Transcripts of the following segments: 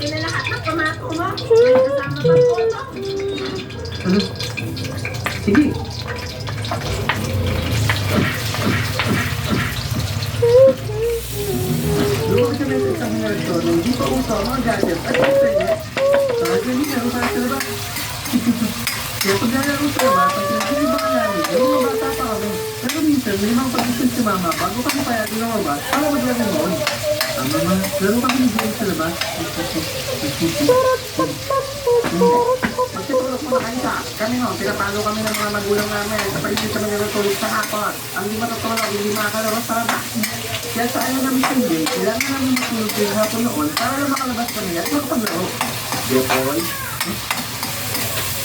akin na lahat ng pamato mo. May kasama pa po ito. Ano? Sige. Luwag sa message sa mga ito, hindi pa uso ang mga gadgets at internet. Hindi na, usahan sa labas. Kaya pag nalaro sa labas, pag nagsinig ba ka namin, yung mga bata pa kami. Pero minsan, may mga pag-isip si mama bago kami kaya lumabas para maglaro noon. Ang mga, laro kami ni Jane sa labas. Magtitulog mga kanisa. Kami no, pinapalo kami ng mga magulang namin sa paligid kami natutulog sa hapon. Ang di matutulog, hindi makakalaro sa labas. Kaya sa ayaw namin sa hindi, kailangan namin matulog yung hapon noon para lang makalabas kami at makapaglaro. Yokon?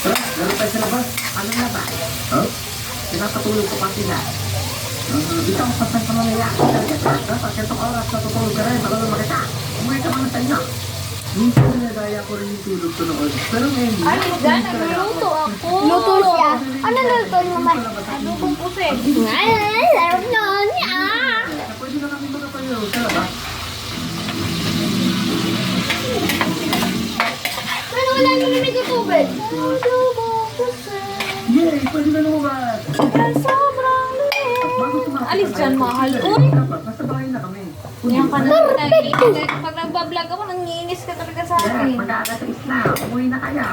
Tara, laro tayo sa labas. Ano na ba? Huh? Pinapatulog ko pa sila. Ikaw, pasang ka mamaya. Dapat itong oras na tutulog ka rin, baka lumaki ka. Umuwi ka mga sa inyo. Minsan nagaya ko rin yung tulog ko noon. Pero ngayon, Ay, gan, nagluluto ako. Luto siya. Ano luto niyo, Mama? Adobong pusit. Ay, sarap nun. pwede na kami makapalayo sa labas. Pero wala nyo namin tutubig. Yay! Pwede na lumabas! Sobrang Alis dyan, mahal. Uy! Nasa bahay na kami. Yan ka na naiinis. Pag nagbablog ako, nangiinis ka talaga sa akin. Mag-aalas sa isla. Umuwi na kayo.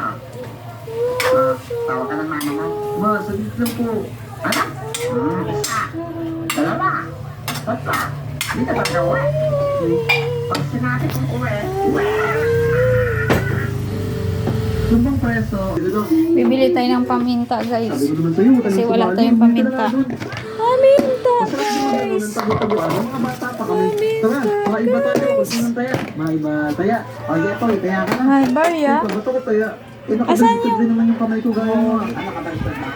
Tawa ka ng mama mo. Ma, saglit lang po. Ano? Isa. Dalawa. Tatlo. Hindi ka ba gawa? Pag sinabi kong uwi, uwi. Yung bang preso? Bibili tayo ng paminta, guys. Sabi ko naman sa'yo, Kasi wala tayong paminta. Paminta, guys! Ang mga bata pa kami. Tara, maiba tayo. Gusto nang taya. Maiba taya. O, ito, taya ka na. Hi, Barya. Ito, ba't ako taya? Eh, Asan nakabaliktad yung- din naman yung kamay ko gaya mo. Ano ka ba ito ba?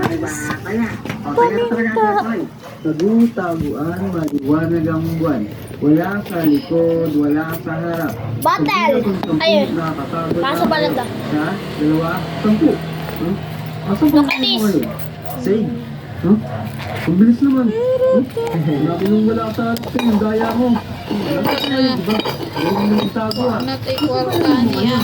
Diba? Kaya. O, kaya ka talaga gagawin. Tagu-taguan, maliwanag ang buwan. Wala sa likod, wala sa harap. Batel. Ayun. Kaso pala to. Sa, dalawa, 10. Huh? Asan ba Nakatis. ngayon? Save. Huh? Ang bilis naman. Huh? Nabi nung wala sa atin, yung gaya mo. Wala sa tayo, diba? Wala nang itago ah. Not equal ka niya.